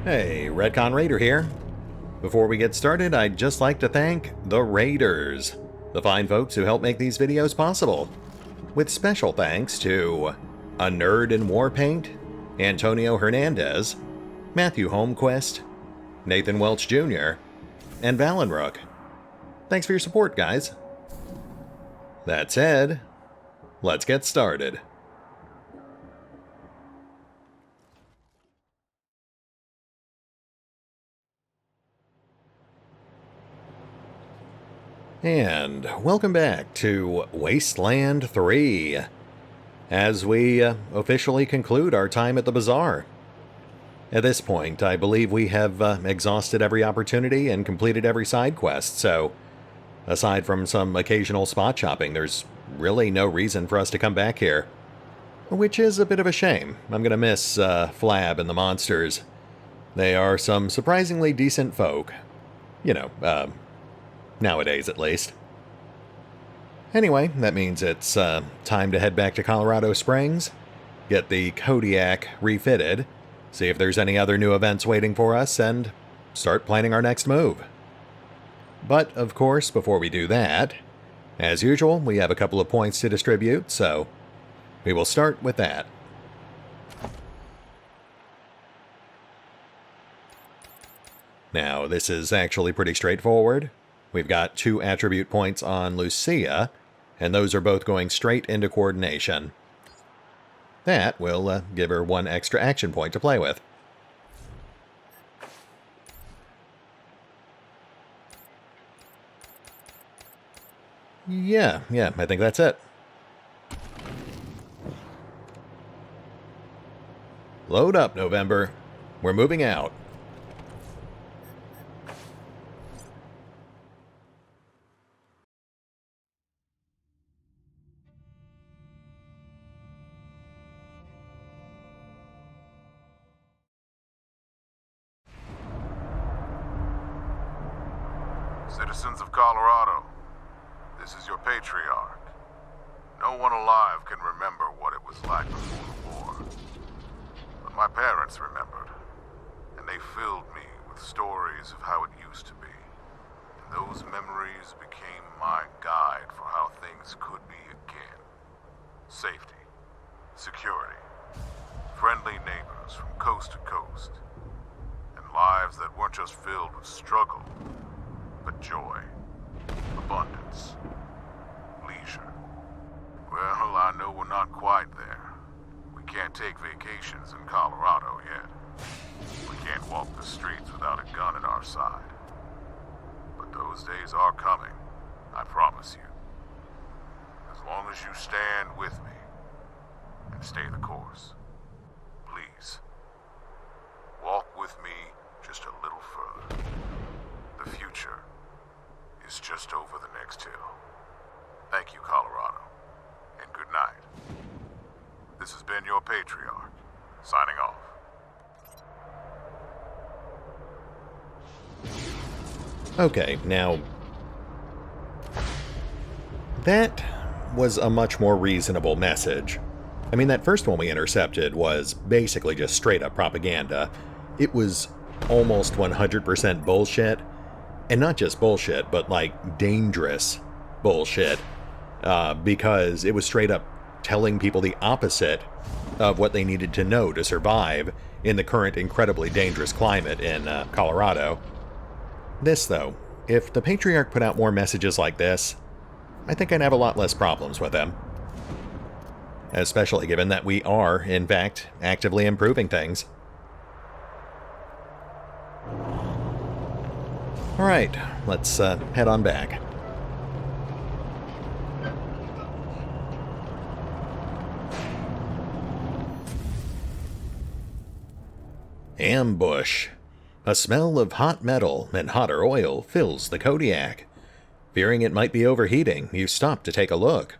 Hey, RetconRaider here. Before we get started, I'd just like to thank the Raiders, the fine folks who help make these videos possible. With special thanks to Anerdinwarpaint, Antonio Hernandez, Matthew Holmquist, Nathan Welch Jr., and Valinrook. Thanks for your support, guys. That said, let's get started. And welcome back to Wasteland 3, as we officially conclude our time at the bazaar. At this point, I believe we have exhausted every opportunity and completed every side quest, so aside from some occasional spot shopping, there's really no reason for us to come back here. Which is a bit of a shame. I'm gonna miss Flab and the monsters. They are some surprisingly decent folk. You know, nowadays at least. Anyway, that means it's time to head back to Colorado Springs, get the Kodiak refitted, see if there's any other new events waiting for us, and start planning our next move. But, of course, before we do that, as usual, we have a couple of points to distribute, so we will start with that. Now, this is actually pretty straightforward. We've got 2 attribute points on Lucia, and those are both going straight into coordination. That will give her 1 extra action point to play with. Yeah, I think that's it. Load up, November. We're moving out. Citizens of Colorado, this is your patriarch. No one alive can remember what it was like before the war. But my parents remembered, and they filled me with stories of how it used to be. And those memories became my guide for how things could be again. Safety, security, friendly neighbors from coast to coast, and lives that weren't just filled with struggle, but joy, abundance, leisure. Well, I know we're not quite there. We can't take vacations in Colorado yet. We can't walk the streets without a gun at our side. But those days are coming, I promise you. As long as you stand with me and stay the course. Please, walk with me just a little further. The future is just over the next hill. Thank you, Colorado, and good night. This has been your patriarch, signing off. Okay, now that was a much more reasonable message. I mean, that first one we intercepted was basically just straight up propaganda. It was almost 100% bullshit. And not just bullshit, but like dangerous bullshit. Because it was straight up telling people the opposite of what they needed to know to survive in the current incredibly dangerous climate in Colorado. This, though, if the Patriarch put out more messages like this, I think I'd have a lot less problems with him. Especially given that we are, in fact, actively improving things. Alright, let's head on back. Ambush. A smell of hot metal and hotter oil fills the Kodiak. Fearing it might be overheating, you stop to take a look.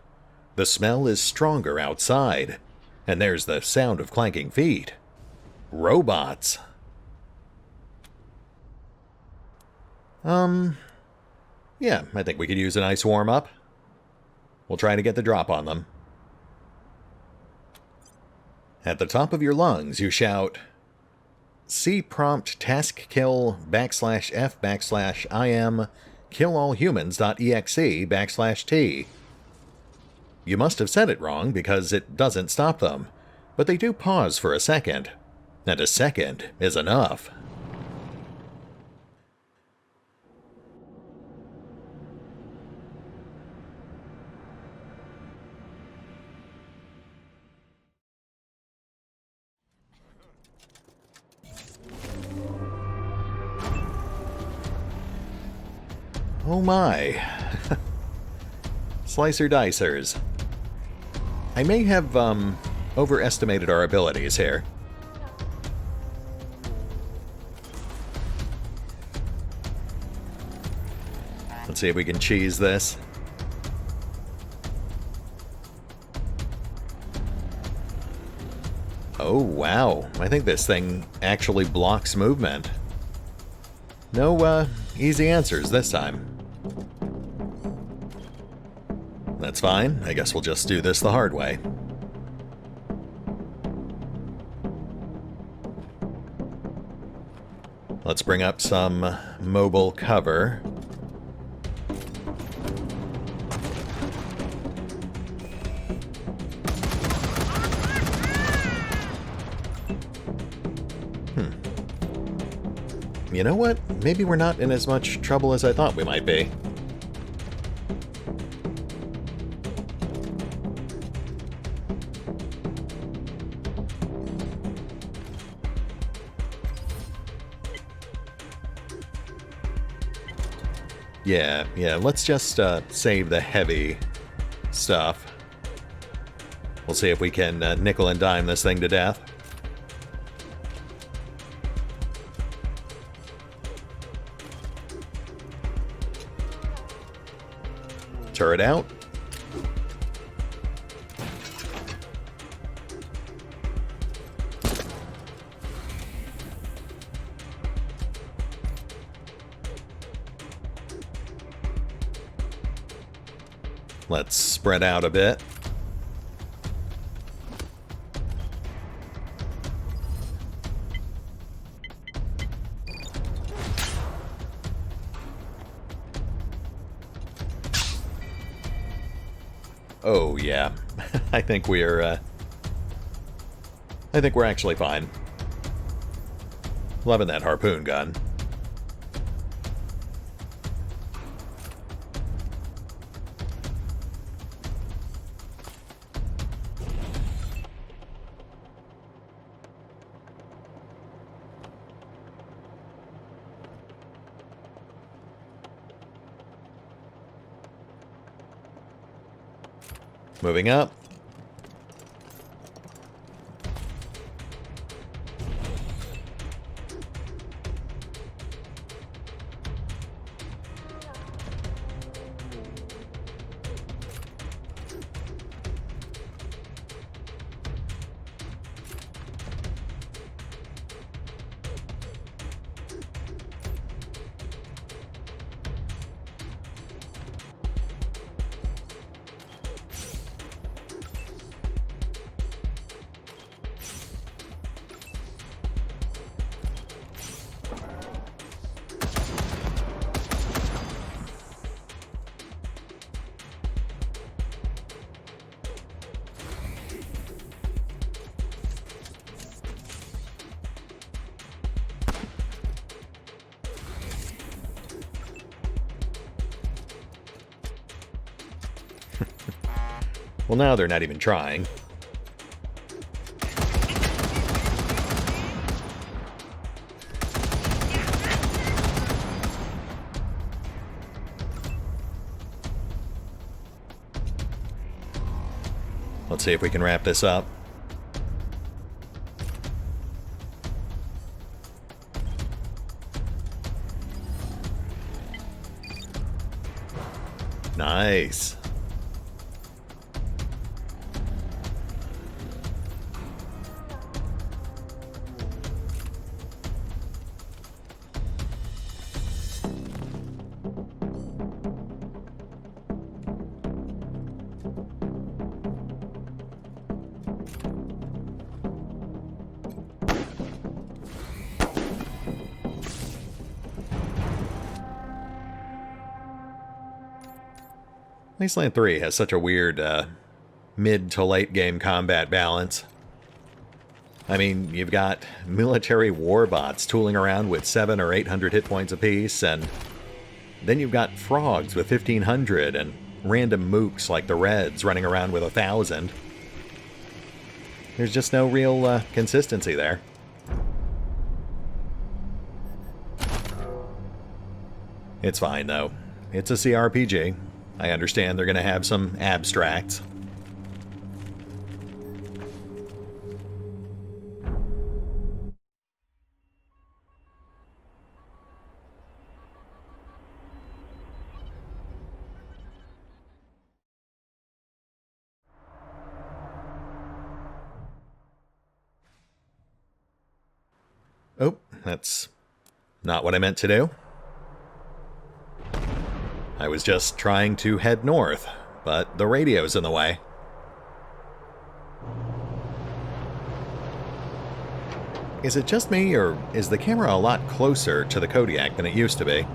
The smell is stronger outside, and there's the sound of clanking feet. Robots. Yeah, I think we could use a nice warm-up. We'll try to get the drop on them. At the top of your lungs, you shout, C prompt task kill /f/im killallhumans.exe /t. You must have said it wrong because it doesn't stop them, but they do pause for a second, and a second is enough. Oh my. Slicer dicers. I may have, overestimated our abilities here. Let's see if we can cheese this. Oh, wow. I think this thing actually blocks movement. No, easy answers this time. That's fine. I guess we'll just do this the hard way. Let's bring up some mobile cover. You know what? Maybe we're not in as much trouble as I thought we might be. Yeah, let's just save the heavy stuff. We'll see if we can nickel and dime this thing to death. Turret out. Let's spread out a bit. Oh yeah, I think we're actually fine. Loving that harpoon gun. Moving up. Well, now they're not even trying. Let's see if we can wrap this up. Nice. Wasteland 3 has such a weird mid to late game combat balance. I mean, you've got military warbots tooling around with 700 or 800 hit points apiece, and then you've got frogs with 1,500, and random mooks like the Reds running around with 1,000. There's just no real consistency there. It's fine, though. It's a CRPG. I understand they're going to have some abstracts. Oh, that's not what I meant to do. I was just trying to head north, but the radio's in the way. Is it just me, or is the camera a lot closer to the Kodiak than it used to be?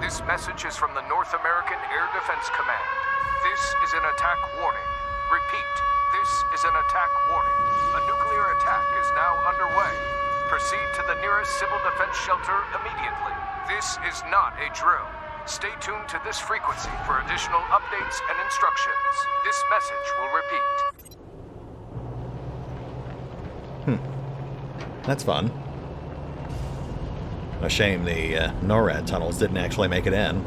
This message is from the North American Air Defense Command. This is an attack warning. Repeat, this is an attack warning. A nuclear attack is now underway. Proceed to the nearest civil defense shelter immediately. This is not a drill. Stay tuned to this frequency for additional updates and instructions. This message will repeat. That's fun. A shame the NORAD tunnels didn't actually make it in.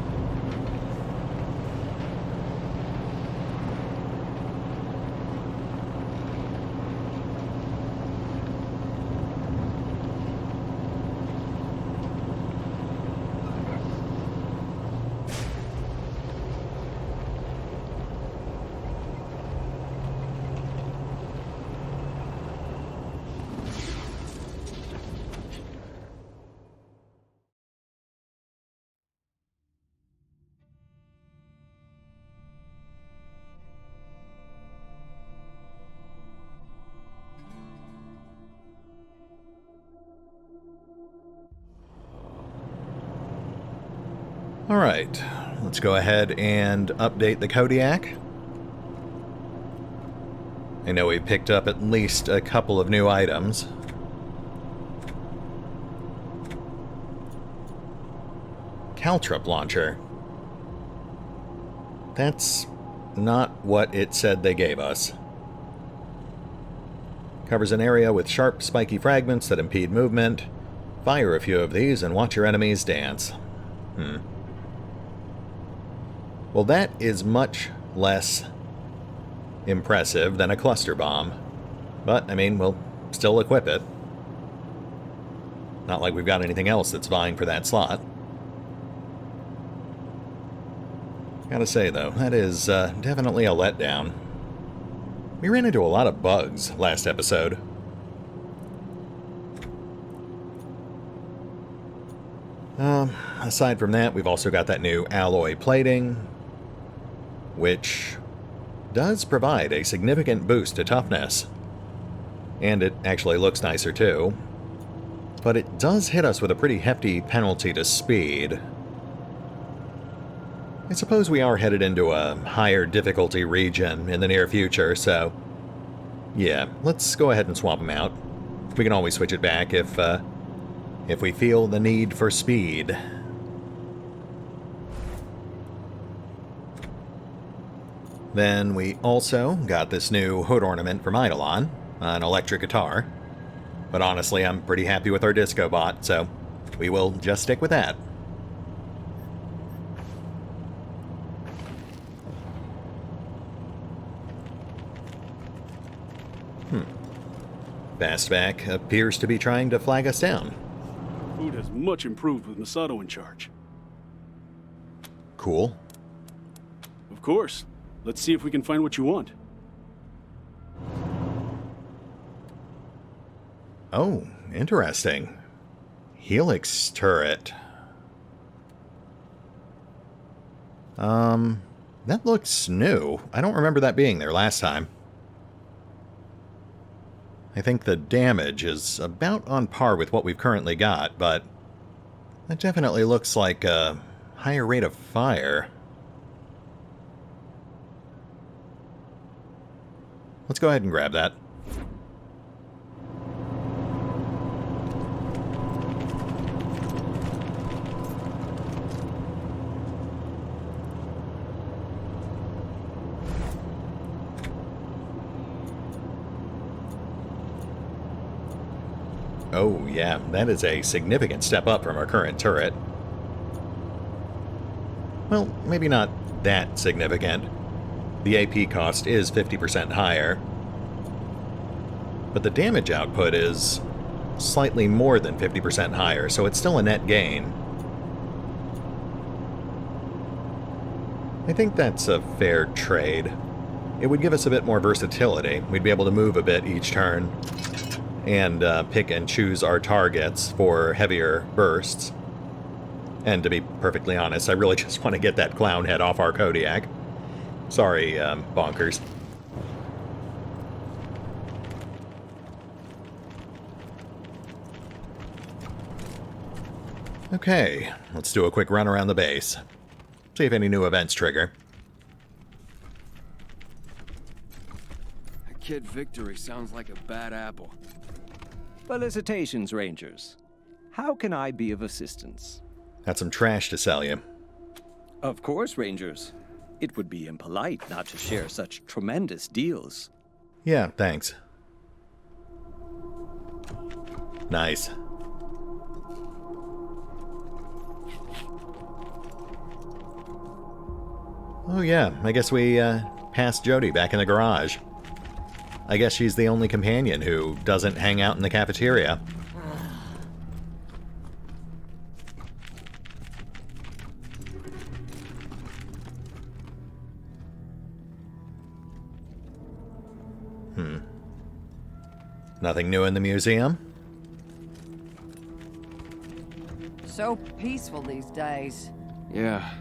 Alright, let's go ahead and update the Kodiak. I know we picked up at least a couple of new items. Caltrop launcher. That's not what it said they gave us. Covers an area with sharp, spiky fragments that impede movement. Fire a few of these and watch your enemies dance. Well, that is much less impressive than a cluster bomb. But, I mean, we'll still equip it. Not like we've got anything else that's vying for that slot. Gotta say, though, that is definitely a letdown. We ran into a lot of bugs last episode. Aside from that, we've also got that new alloy plating, which does provide a significant boost to toughness. And it actually looks nicer too. But it does hit us with a pretty hefty penalty to speed. I suppose we are headed into a higher difficulty region in the near future, so yeah, let's go ahead and swap them out. We can always switch it back if we feel the need for speed. Then we also got this new hood ornament from Eidolon, an electric guitar. But honestly, I'm pretty happy with our disco bot, so we will just stick with that. Fastback appears to be trying to flag us down. Food has much improved with Masato in charge. Cool. Of course. Let's see if we can find what you want. Oh, interesting. Helix turret. That looks new. I don't remember that being there last time. I think the damage is about on par with what we've currently got, but that definitely looks like a higher rate of fire. Let's go ahead and grab that. Oh yeah, that is a significant step up from our current turret. Well, maybe not that significant. The AP cost is 50% higher, but the damage output is slightly more than 50% higher, so it's still a net gain. I think that's a fair trade. It would give us a bit more versatility. We'd be able to move a bit each turn and pick and choose our targets for heavier bursts. And to be perfectly honest, I really just want to get that clown head off our Kodiak. Sorry, bonkers. Okay, let's do a quick run around the base. See if any new events trigger. Kid Victory sounds like a bad apple. Felicitations, Rangers. How can I be of assistance? Got some trash to sell you. Of course, Rangers. It would be impolite not to share such tremendous deals. Yeah, thanks. Nice. Oh yeah, I guess we passed Jody back in the garage. I guess she's the only companion who doesn't hang out in the cafeteria. Nothing new in the museum? So peaceful these days. Yeah,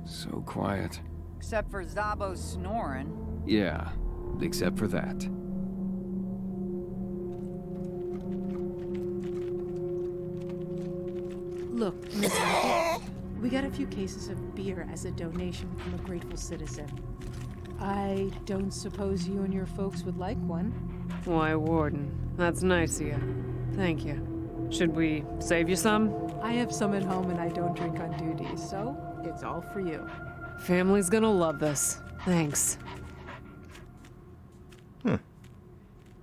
so quiet. Except for Zabo's snoring. Yeah, except for that. Look, Mr. We got a few cases of beer as a donation from a grateful citizen. I don't suppose you and your folks would like one. Why, Warden, that's nice of you. Thank you. Should we save you some? I have some at home and I don't drink on duty, so it's all for you. Family's gonna love this. Thanks.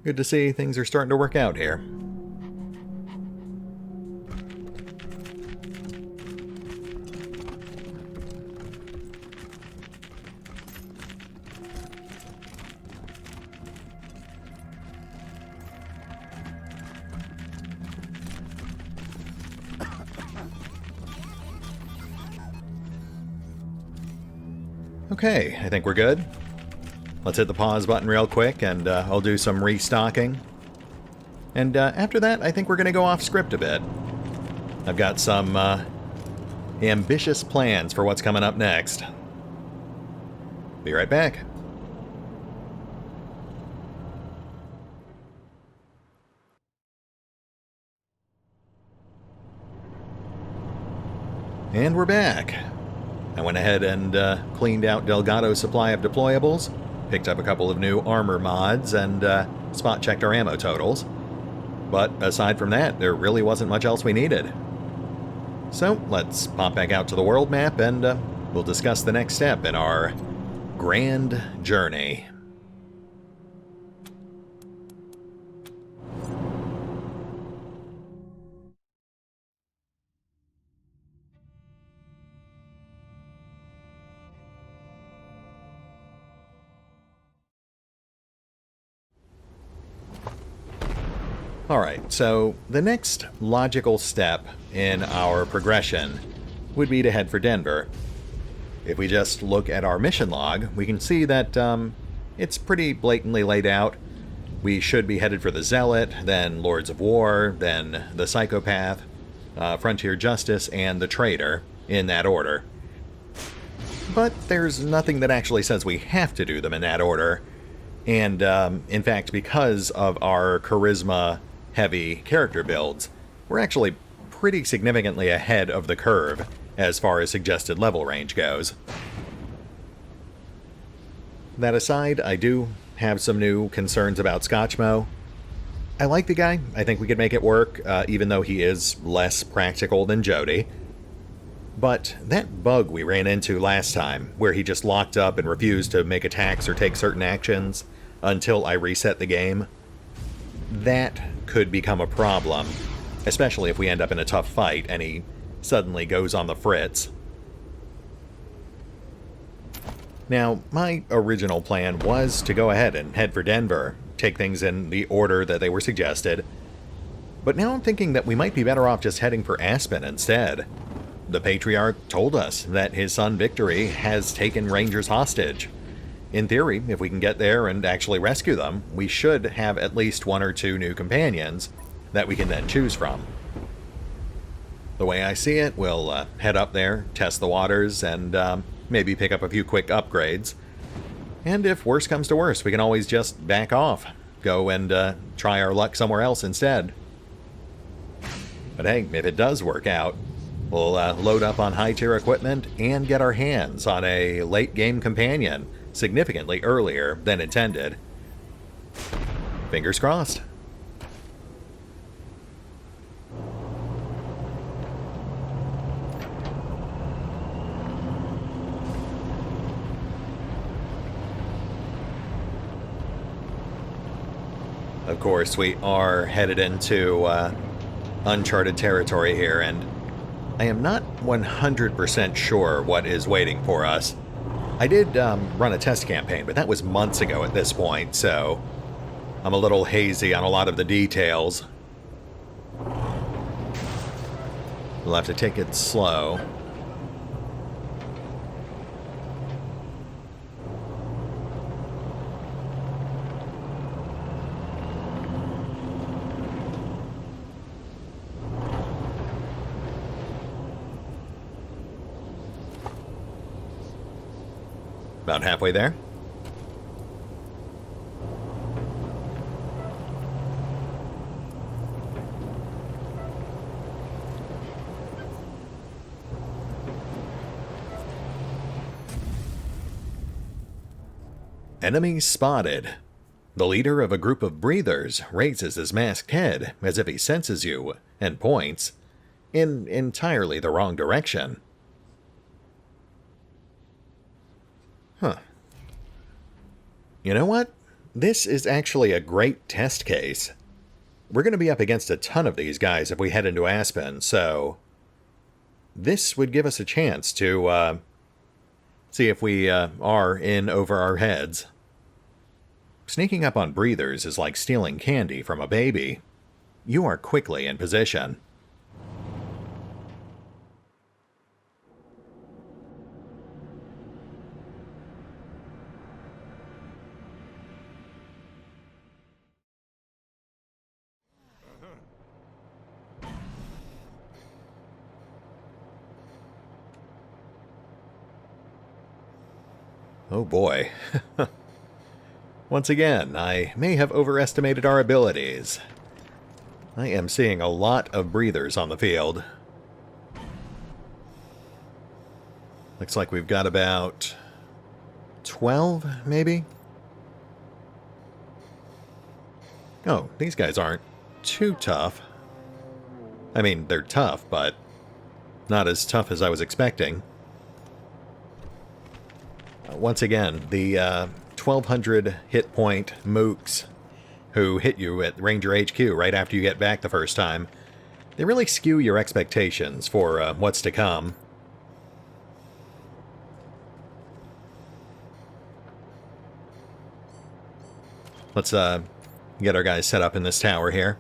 Good to see things are starting to work out here. Okay, I think we're good. Let's hit the pause button real quick, and I'll do some restocking. And after that, I think we're going to go off script a bit. I've got some ambitious plans for what's coming up next. Be right back. And we're back. I went ahead and cleaned out Delgado's supply of deployables, picked up a couple of new armor mods, and spot-checked our ammo totals. But aside from that, there really wasn't much else we needed. So let's pop back out to the world map, and we'll discuss the next step in our grand journey. Alright, so the next logical step in our progression would be to head for Denver. If we just look at our mission log, we can see that it's pretty blatantly laid out. We should be headed for the Zealot, then Lords of War, then the Psychopath, Frontier Justice, and the Traitor, in that order. but there's nothing that actually says we have to do them in that order. And, in fact, because of our charisma-heavy character builds, we're actually pretty significantly ahead of the curve as far as suggested level range goes. That aside, I do have some new concerns about Scotchmo. I like the guy. I think we could make it work, even though he is less practical than Jody. But that bug we ran into last time, where he just locked up and refused to make attacks or take certain actions until I reset the game, that could become a problem, especially if we end up in a tough fight and he suddenly goes on the fritz. Now, my original plan was to go ahead and head for Denver, take things in the order that they were suggested, but now I'm thinking that we might be better off just heading for Aspen instead. The Patriarch told us that his son Victory has taken Rangers hostage. In theory, if we can get there and actually rescue them, we should have at least 1 or 2 new companions that we can then choose from. The way I see it, we'll head up there, test the waters, and maybe pick up a few quick upgrades. And if worse comes to worse, we can always just back off, go and try our luck somewhere else instead. But hey, if it does work out, we'll load up on high-tier equipment and get our hands on a late-game companion significantly earlier than intended. Fingers crossed. Of course, we are headed into uncharted territory here, and I am not 100% sure what is waiting for us. I did run a test campaign, but that was months ago at this point, so I'm a little hazy on a lot of the details. We'll have to take it slow. About halfway there. Enemy spotted. The leader of a group of breathers raises his masked head as if he senses you and points in entirely the wrong direction. Huh. You know what? This is actually a great test case. We're going to be up against a ton of these guys if we head into Aspen, so this would give us a chance to see if we are in over our heads. Sneaking up on breathers is like stealing candy from a baby. You are quickly in position. Oh boy. Once again, I may have overestimated our abilities. I am seeing a lot of breathers on the field. Looks like we've got about 12, maybe? Oh, these guys aren't too tough. I mean, they're tough, but not as tough as I was expecting. Once again, the 1,200 hit point mooks who hit you at Ranger HQ right after you get back the first time, they really skew your expectations for what's to come. Let's get our guys set up in this tower here.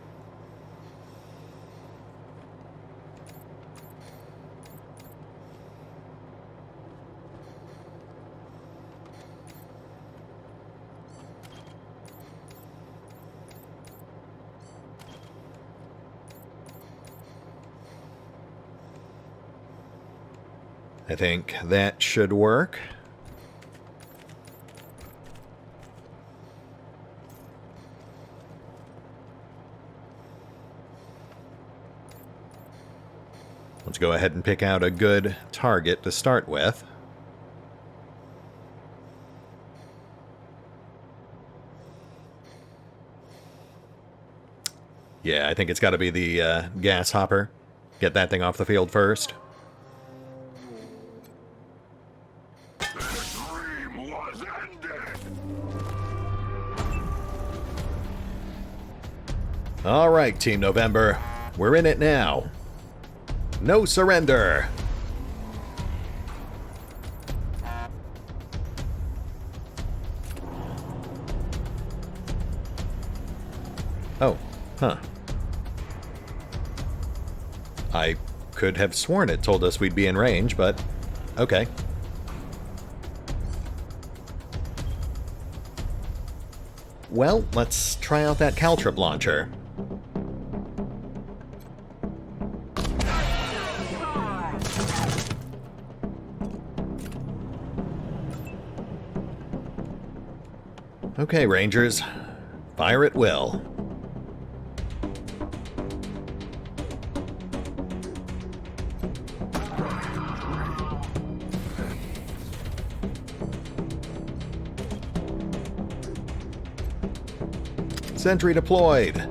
I think that should work. Let's go ahead and pick out a good target to start with. Yeah, I think it's got to be the gas hopper. Get that thing off the field first. All right, Team November. We're in it now. No surrender. Oh, huh. I could have sworn it told us we'd be in range, but okay. Well, let's try out that caltrip launcher. Okay, Rangers. Fire at will. Sentry deployed.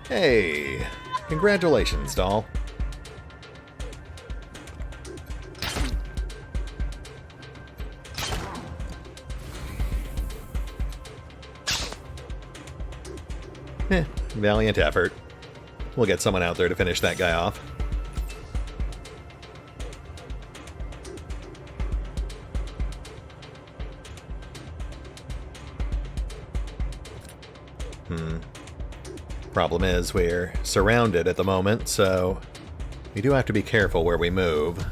Hey, congratulations, doll. Valiant effort. We'll get someone out there to finish that guy off. Problem is, we're surrounded at the moment, so we do have to be careful where we move.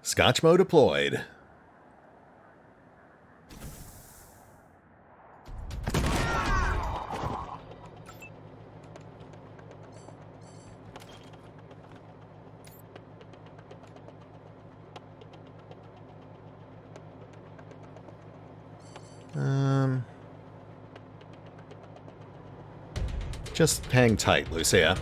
Scotchmo deployed. Just hang tight, Lucia.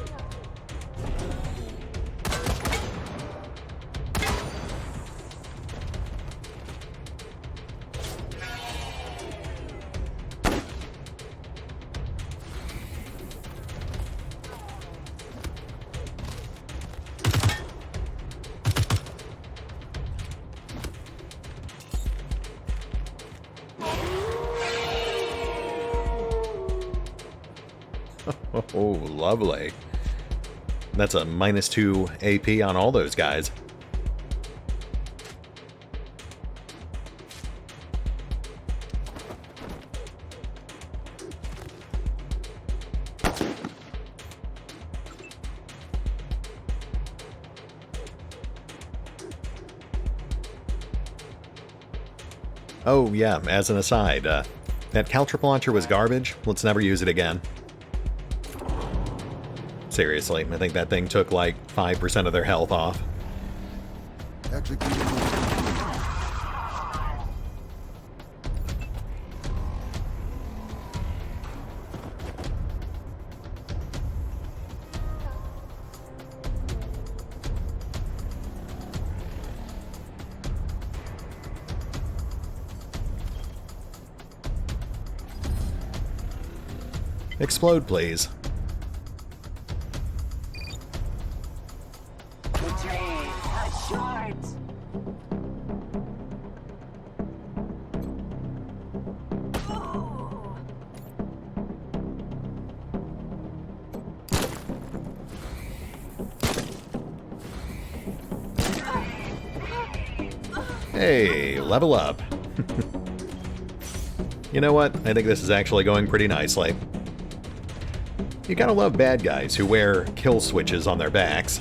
Oh, lovely. That's a -2 AP on all those guys. Oh, yeah, as an aside, that caltrip launcher was garbage. Let's never use it again. Seriously, I think that thing took like 5% of their health off. Explode, please. Hey, level up. You know what? I think this is actually going pretty nicely. You gotta love bad guys who wear kill switches on their backs.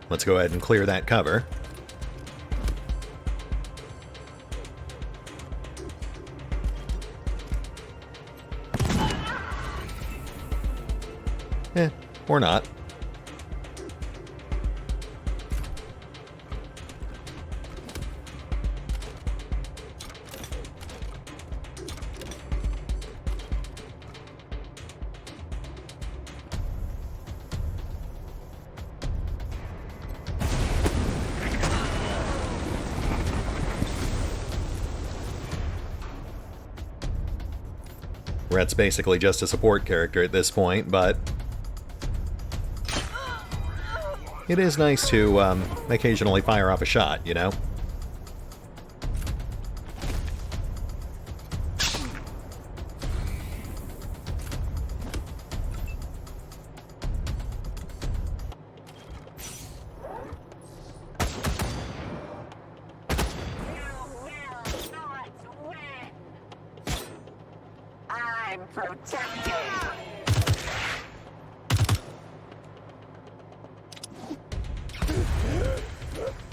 Let's go ahead and clear that cover. Or not. Rhett's basically just a support character at this point, but it is nice to occasionally fire off a shot, you know?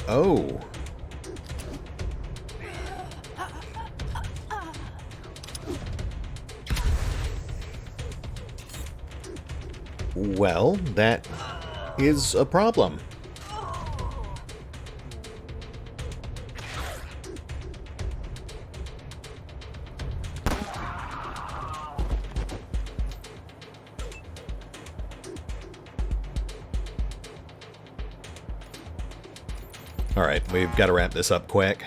Oh. Well, that is a problem. Alright, we've got to wrap this up quick.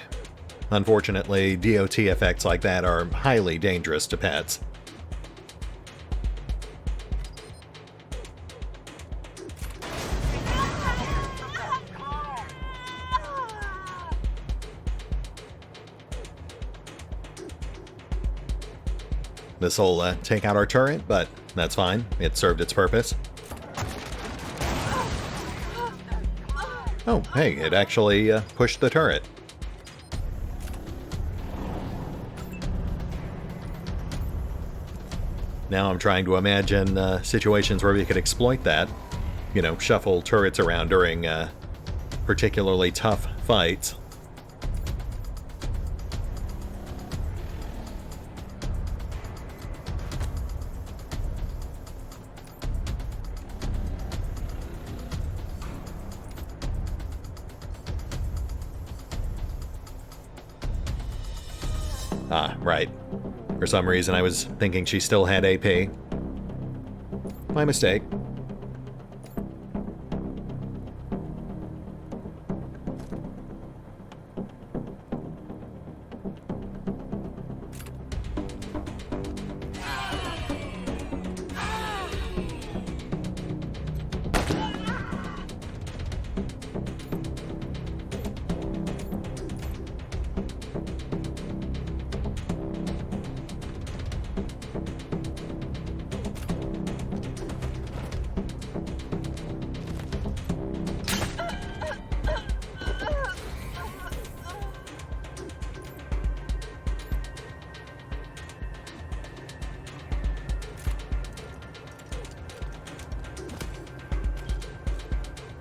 Unfortunately, DOT effects like that are highly dangerous to pets. This'll take out our turret, but that's fine. It served its purpose. Oh, hey, it actually pushed the turret. Now I'm trying to imagine situations where we could exploit that. You know, shuffle turrets around during particularly tough fights. Ah, right. For some reason I was thinking she still had AP. My mistake.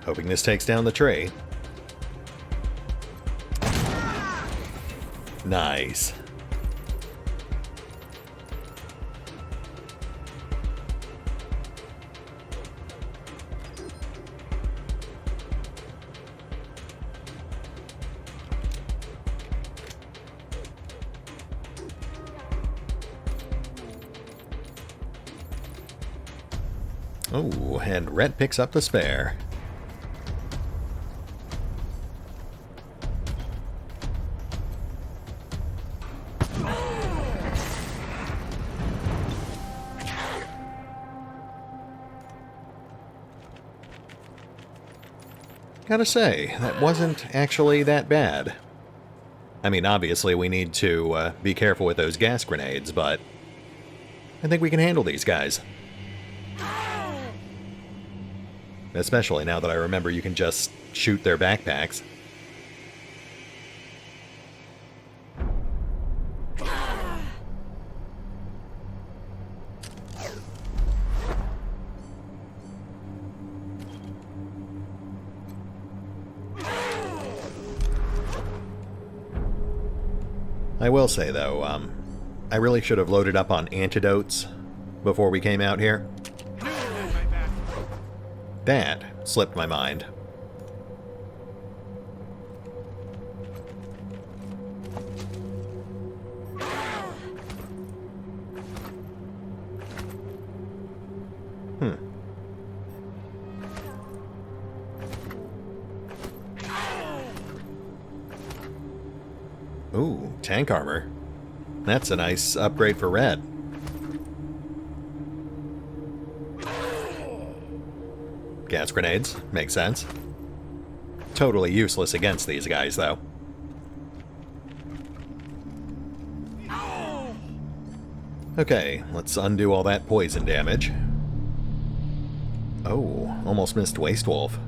Hoping this takes down the tree. Nice. Oh, and Rhett picks up the spare. Gotta say, that wasn't actually that bad. I mean, obviously we need to be careful with those gas grenades, but I think we can handle these guys. Especially now that I remember you can just shoot their backpacks. I will say, though, I really should have loaded up on antidotes before we came out here. That slipped my mind. Ooh, tank armor. That's a nice upgrade for Red. Gas grenades, makes sense. Totally useless against these guys, though. Okay, let's undo all that poison damage. Oh, almost missed Waste Wolf.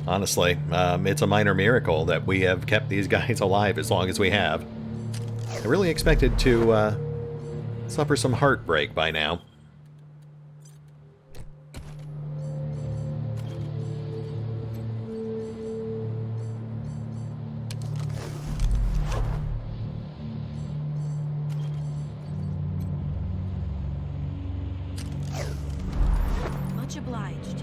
Honestly, it's a minor miracle that we have kept these guys alive as long as we have. I really expected to suffer some heartbreak by now. Much obliged.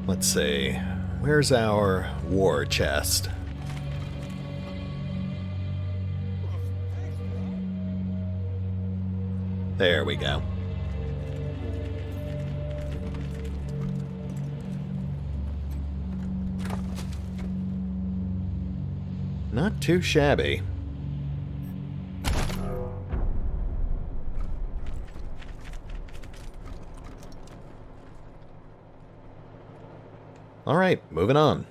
Let's see, where's our war chest? There we go. Not too shabby. All right, moving on.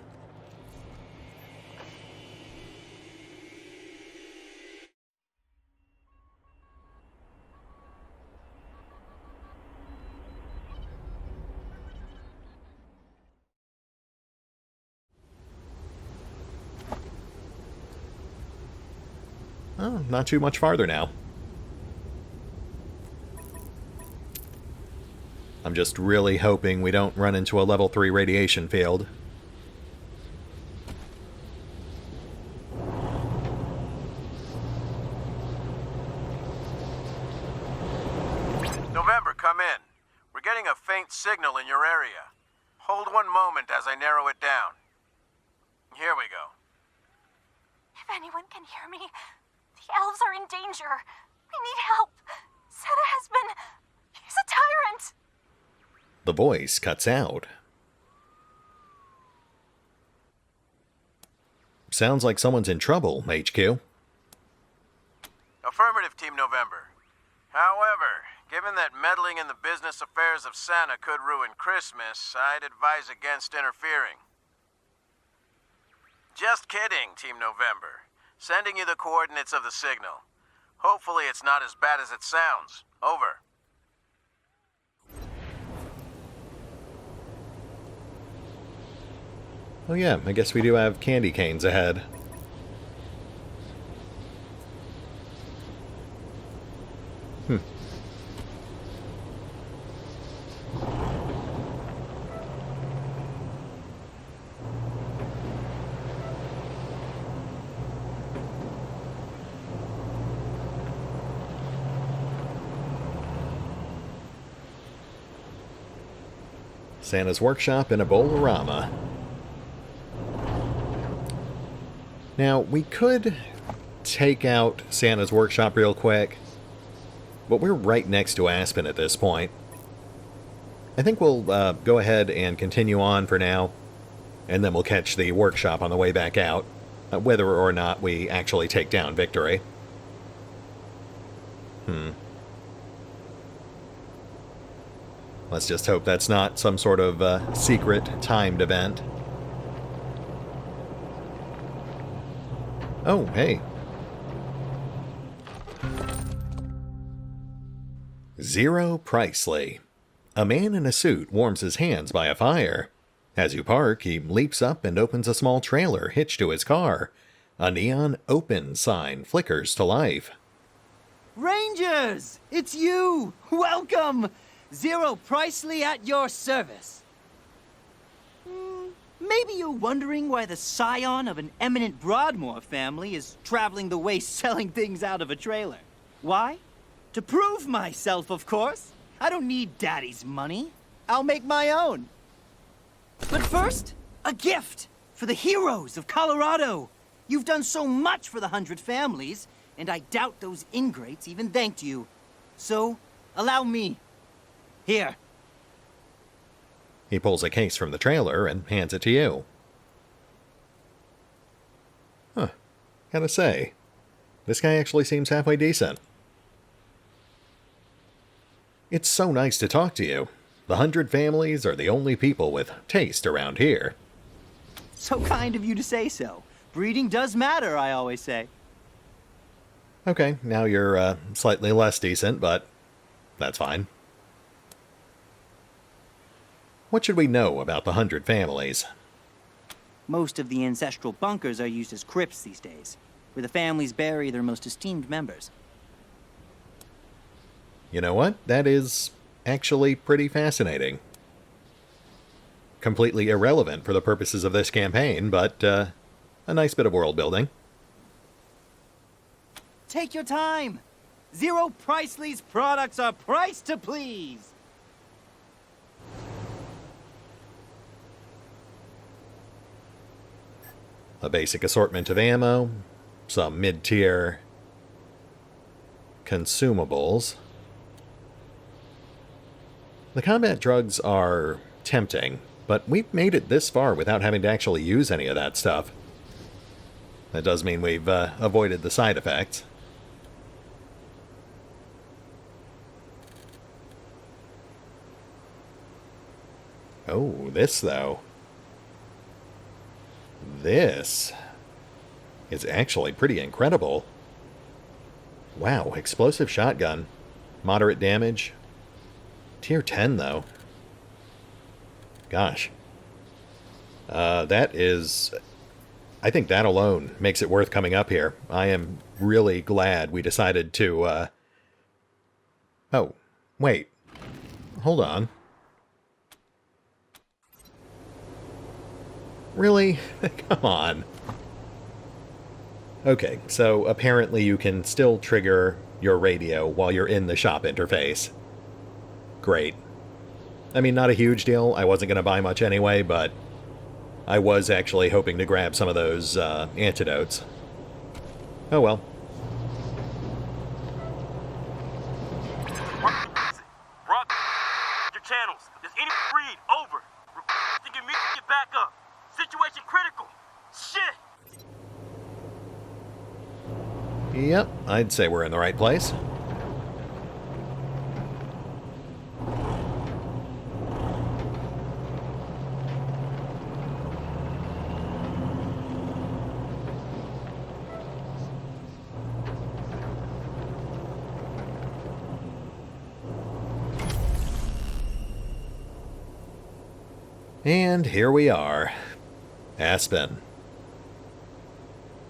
Oh, not too much farther now. I'm just really hoping we don't run into a level 3 radiation field. November, come in. We're getting a faint signal in your area. Hold one moment as I narrow it down. Here we go. If anyone can hear me, the elves are in danger. We need help. Seta has been... He's a tyrant. The voice cuts out. Sounds like someone's in trouble, HQ. Affirmative, Team November. However, given that meddling in the business affairs of Santa could ruin Christmas, I'd advise against interfering. Just kidding, Team November. Sending you the coordinates of the signal. Hopefully it's not as bad as it sounds. Over. Oh yeah, I guess we do have candy canes ahead. Santa's workshop in a Bowl-orama. Now, we could take out Santa's workshop real quick, but we're right next to Aspen at this point. I think we'll go ahead and continue on for now, and then we'll catch the workshop on the way back out, whether or not we actually take down Victory. Let's just hope that's not some sort of secret timed event. Oh, hey. Zero Priceley. A man in a suit warms his hands by a fire. As you park, he leaps up and opens a small trailer hitched to his car. A neon open sign flickers to life. Rangers! It's you! Welcome! Zero Priceley at your service. Maybe you're wondering why the scion of an eminent Broadmoor family is traveling the waste selling things out of a trailer. Why? To prove myself, of course. I don't need Daddy's money. I'll make my own. But first, a gift for the heroes of Colorado. You've done so much for the 100 families, and I doubt those ingrates even thanked you. So, allow me. Here. He pulls a case from the trailer and hands it to you. Huh. Gotta say, this guy actually seems halfway decent. It's so nice to talk to you. The 100 families are the only people with taste around here. So kind of you to say so. Breeding does matter, I always say. Okay, now you're slightly less decent, but that's fine. What should we know about the 100 families? Most of the ancestral bunkers are used as crypts these days, where the families bury their most esteemed members. You know what? That is actually pretty fascinating. Completely irrelevant for the purposes of this campaign, but a nice bit of world building. Take your time. Zero Priceley's products are priced to please. A basic assortment of ammo, some mid-tier consumables. The combat drugs are tempting, but we've made it this far without having to actually use any of that stuff. That does mean we've avoided the side effects. Oh, this though. This is actually pretty incredible. Wow, explosive shotgun. Moderate damage. Tier 10 though. Gosh. That is... I think that alone makes it worth coming up here. I am really glad we decided to, Oh, wait. Hold on. Really? Come on. Okay, so apparently you can still trigger your radio while you're in the shop interface. Great. I mean, not a huge deal. I wasn't going to buy much anyway, but I was actually hoping to grab some of those antidotes. Oh well. Your channels. Does any read? Over. Requesting immediate backup. Situation critical. Shit! Yep, I'd say we're in the right place. And here we are. Aspen.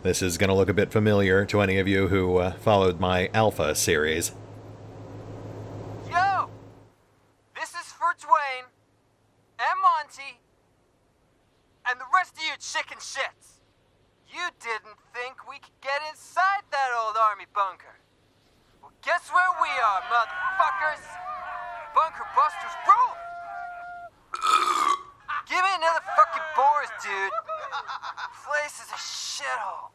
This is going to look a bit familiar to any of you who followed my Alpha series. Yo! This is for Dwayne, and Monty, and the rest of you chicken shits. You didn't think we could get inside that old army bunker. Well, guess where we are, motherfuckers? Bunker busters rule! Give me another fucking Boris, dude. Place is a shithole.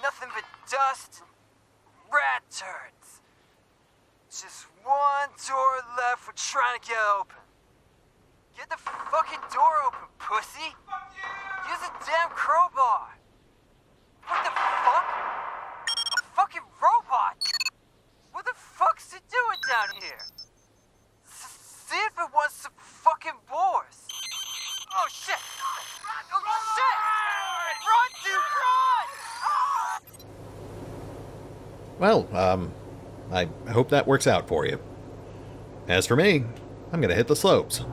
Nothing but dust and rat turds. Just one door left we're trying to get open. Get the fucking door open, pussy. Use a damn crowbar. What the fuck? A fucking robot? What the fuck's it doing down here? Well, I hope that works out for you. As for me, I'm gonna hit the slopes.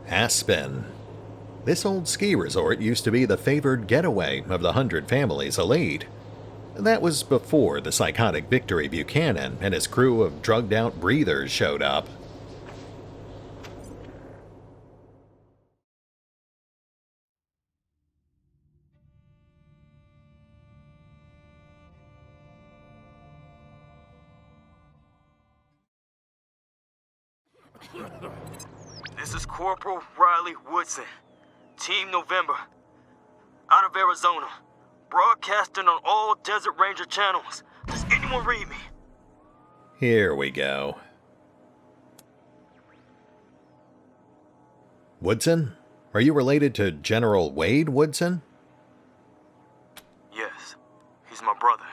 Aspen. This old ski resort used to be the favored getaway of the 100 Families elite. That was before the psychotic Victory Buchanan and his crew of drugged-out breathers showed up. This is Corporal Riley Woodson, Team November, out of Arizona, broadcasting on all Desert Ranger channels. Does anyone read me? Here we go. Woodson? Are you related to General Wade Woodson? Yes, he's my brother.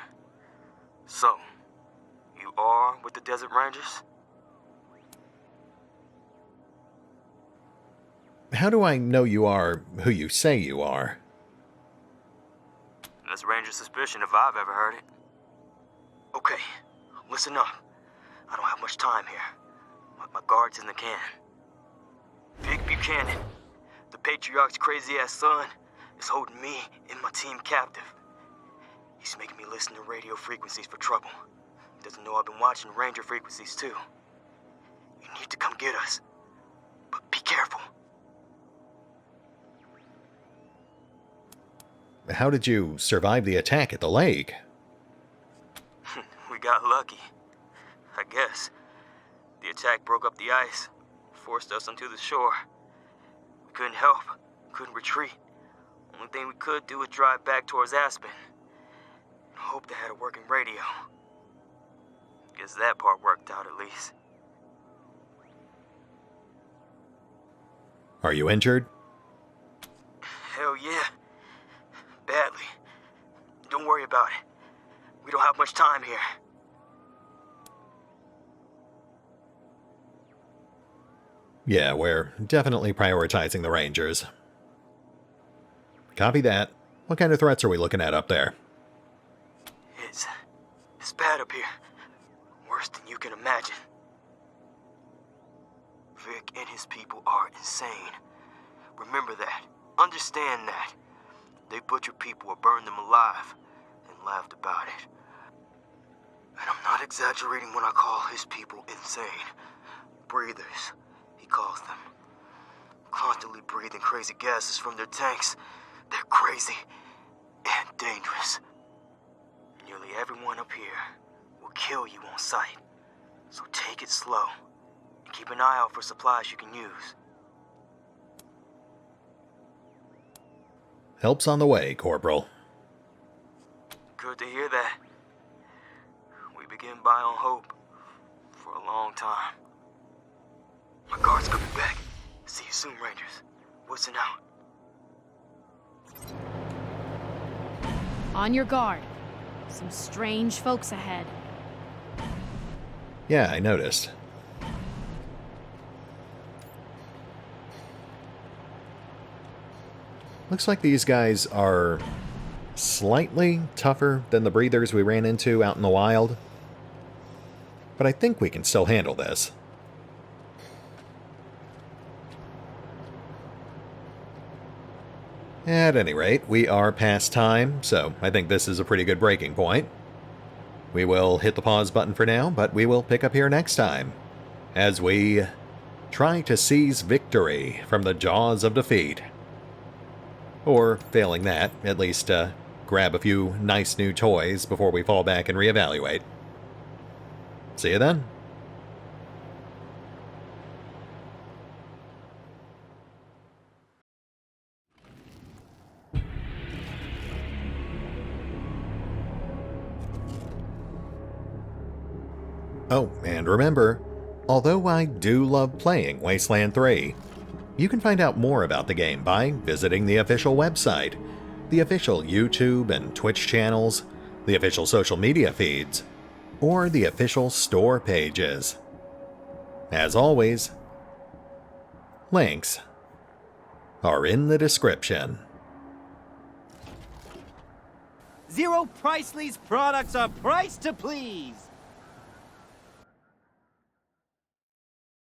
So, you are with the Desert Rangers? How do I know you are who you say you are? That's Ranger suspicion if I've ever heard it. Okay, listen up. I don't have much time here. My guard's in the can. Vic Buchanan, the Patriarch's crazy-ass son, is holding me and my team captive. He's making me listen to radio frequencies for trouble. He doesn't know I've been watching Ranger frequencies too. You need to come get us. But be careful. How did you survive the attack at the lake? We got lucky, I guess. The attack broke up the ice, forced us onto the shore. We couldn't help, couldn't retreat. Only thing we could do was drive back towards Aspen. Hope they had a working radio. Guess that part worked out at least. Are you injured? Hell yeah. Badly. Don't worry about it. We don't have much time here. Yeah, we're definitely prioritizing the Rangers. Copy that. What kind of threats are we looking at up there? It's bad up here. Worse than you can imagine. Vic and his people are insane. Remember that. Understand that. They butchered people or burned them alive and laughed about it. And I'm not exaggerating when I call his people insane. Breathers, he calls them. Constantly breathing crazy gases from their tanks. They're crazy and dangerous. Nearly everyone up here will kill you on sight. So take it slow and keep an eye out for supplies you can use. Help's on the way, Corporal. Good to hear that. We begin by on hope for a long time. My guard's coming back. See you soon, Rangers. Woodson out. On your guard. Some strange folks ahead. Yeah, I noticed. Looks like these guys are slightly tougher than the breathers we ran into out in the wild. But I think we can still handle this. At any rate, we are past time, so I think this is a pretty good breaking point. We will hit the pause button for now, but we will pick up here next time as we try to seize victory from the jaws of defeat. Or, failing that, at least grab a few nice new toys before we fall back and reevaluate. See you then. Oh, and remember, although I do love playing Wasteland 3, you can find out more about the game by visiting the official website, the official YouTube and Twitch channels, the official social media feeds, or the official store pages. As always, links are in the description. Zero Priceley's products are priced to please.